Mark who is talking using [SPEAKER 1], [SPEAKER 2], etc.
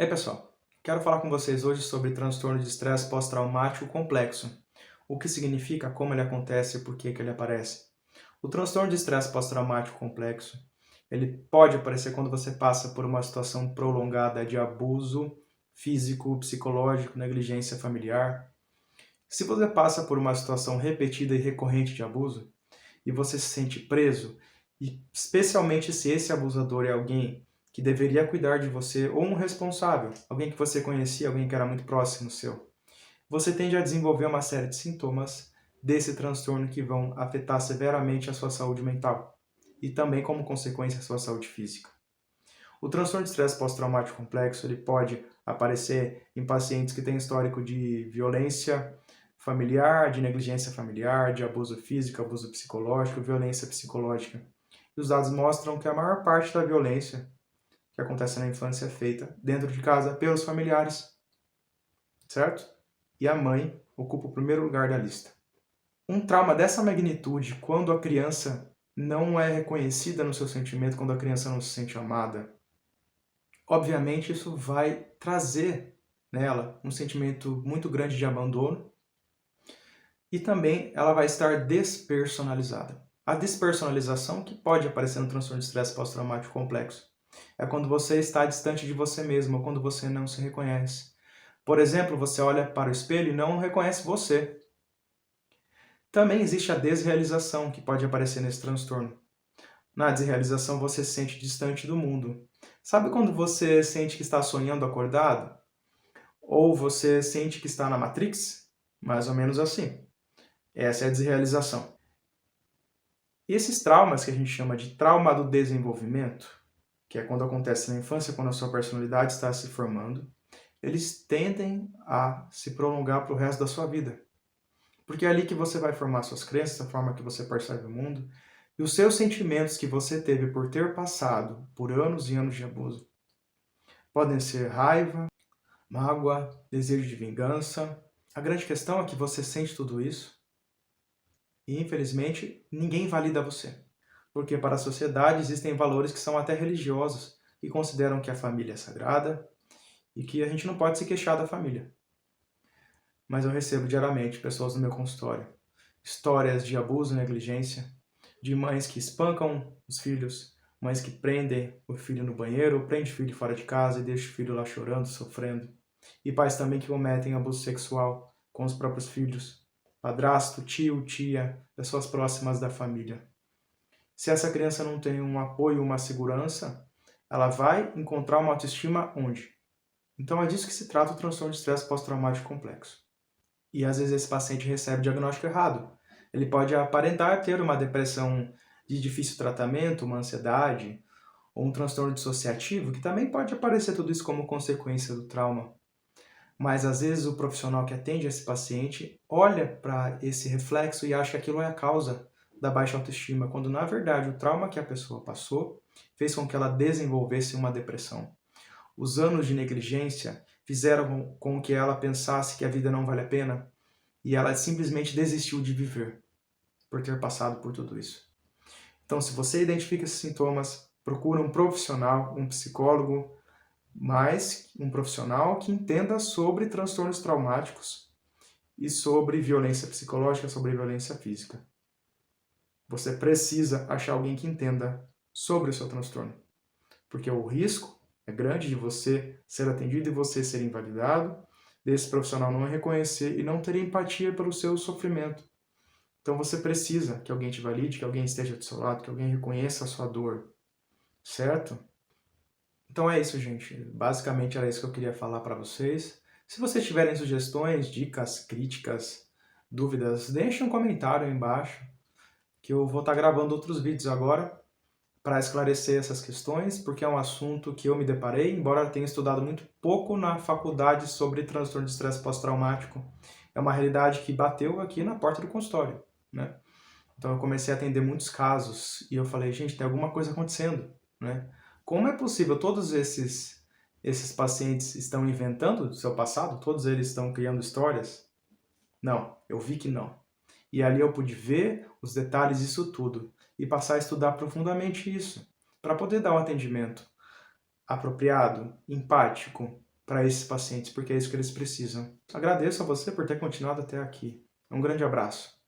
[SPEAKER 1] E aí, pessoal, quero falar com vocês hoje sobre transtorno de estresse pós-traumático complexo. O que significa, como ele acontece e por que ele aparece. O transtorno de estresse pós-traumático complexo, ele pode aparecer quando você passa por uma situação prolongada de abuso físico, psicológico, negligência familiar. Se você passa por uma situação repetida e recorrente de abuso, e você se sente preso, e especialmente se esse abusador é alguém que deveria cuidar de você, ou um responsável, alguém que você conhecia, alguém que era muito próximo seu, você tende a desenvolver uma série de sintomas desse transtorno que vão afetar severamente a sua saúde mental e também, como consequência, a sua saúde física. O transtorno de estresse pós-traumático complexo ele pode aparecer em pacientes que têm histórico de violência familiar, de negligência familiar, de abuso físico, abuso psicológico, violência psicológica. E os dados mostram que a maior parte da violência que acontece na infância é feita dentro de casa pelos familiares, certo? E a mãe ocupa o primeiro lugar da lista. Um trauma dessa magnitude, quando a criança não é reconhecida no seu sentimento, quando a criança não se sente amada, obviamente isso vai trazer nela um sentimento muito grande de abandono e também ela vai estar despersonalizada. A despersonalização que pode aparecer no transtorno de estresse pós-traumático complexo é quando você está distante de você mesmo, ou quando você não se reconhece. Por exemplo, você olha para o espelho e não reconhece você. Também existe a desrealização que pode aparecer nesse transtorno. Na desrealização você se sente distante do mundo. Sabe quando você sente que está sonhando acordado? Ou você sente que está na Matrix? Mais ou menos assim. Essa é a desrealização. E esses traumas que a gente chama de trauma do desenvolvimento, que é quando acontece na infância, quando a sua personalidade está se formando, eles tendem a se prolongar para o resto da sua vida. Porque é ali que você vai formar suas crenças, a forma que você percebe o mundo, e os seus sentimentos que você teve por ter passado por anos e anos de abuso. Podem ser raiva, mágoa, desejo de vingança. A grande questão é que você sente tudo isso e, infelizmente, ninguém valida você. Porque para a sociedade existem valores que são até religiosos, que consideram que a família é sagrada e que a gente não pode se queixar da família. Mas eu recebo diariamente pessoas no meu consultório, histórias de abuso e negligência, de mães que espancam os filhos, mães que prendem o filho no banheiro, prendem o filho fora de casa e deixam o filho lá chorando, sofrendo. E pais também que cometem abuso sexual com os próprios filhos, padrasto, tio, tia, pessoas próximas da família. Se essa criança não tem um apoio, uma segurança, ela vai encontrar uma autoestima onde? Então é disso que se trata o transtorno de estresse pós-traumático complexo. E às vezes esse paciente recebe o diagnóstico errado. Ele pode aparentar ter uma depressão de difícil tratamento, uma ansiedade, ou um transtorno dissociativo, que também pode aparecer tudo isso como consequência do trauma. Mas às vezes o profissional que atende esse paciente olha para esse reflexo e acha que aquilo é a causa da baixa autoestima, quando na verdade o trauma que a pessoa passou fez com que ela desenvolvesse uma depressão. Os anos de negligência fizeram com que ela pensasse que a vida não vale a pena e ela simplesmente desistiu de viver por ter passado por tudo isso. Então, se você identifica esses sintomas, procura um profissional, um psicólogo, mas um profissional que entenda sobre transtornos traumáticos e sobre violência psicológica, sobre violência física. Você precisa achar alguém que entenda sobre o seu transtorno, porque o risco é grande de você ser atendido e você ser invalidado, desse profissional não reconhecer e não ter empatia pelo seu sofrimento. Então você precisa que alguém te valide, que alguém esteja do seu lado, que alguém reconheça a sua dor, certo? Então é isso, gente. Basicamente era isso que eu queria falar para vocês. Se vocês tiverem sugestões, dicas, críticas, dúvidas, deixem um comentário aí embaixo, que eu vou estar gravando outros vídeos agora para esclarecer essas questões, porque é um assunto que eu me deparei, embora eu tenha estudado muito pouco na faculdade sobre transtorno de estresse pós-traumático. É uma realidade que bateu aqui na porta do consultório, né? Então eu comecei a atender muitos casos e eu falei, gente, tem alguma coisa acontecendo, né? Como é possível todos esses pacientes estão inventando do seu passado? Todos eles estão criando histórias? Não, eu vi que não. E ali eu pude ver os detalhes disso tudo e passar a estudar profundamente isso, para poder dar um atendimento apropriado, empático para esses pacientes, porque é isso que eles precisam. Agradeço a você por ter continuado até aqui. Um grande abraço.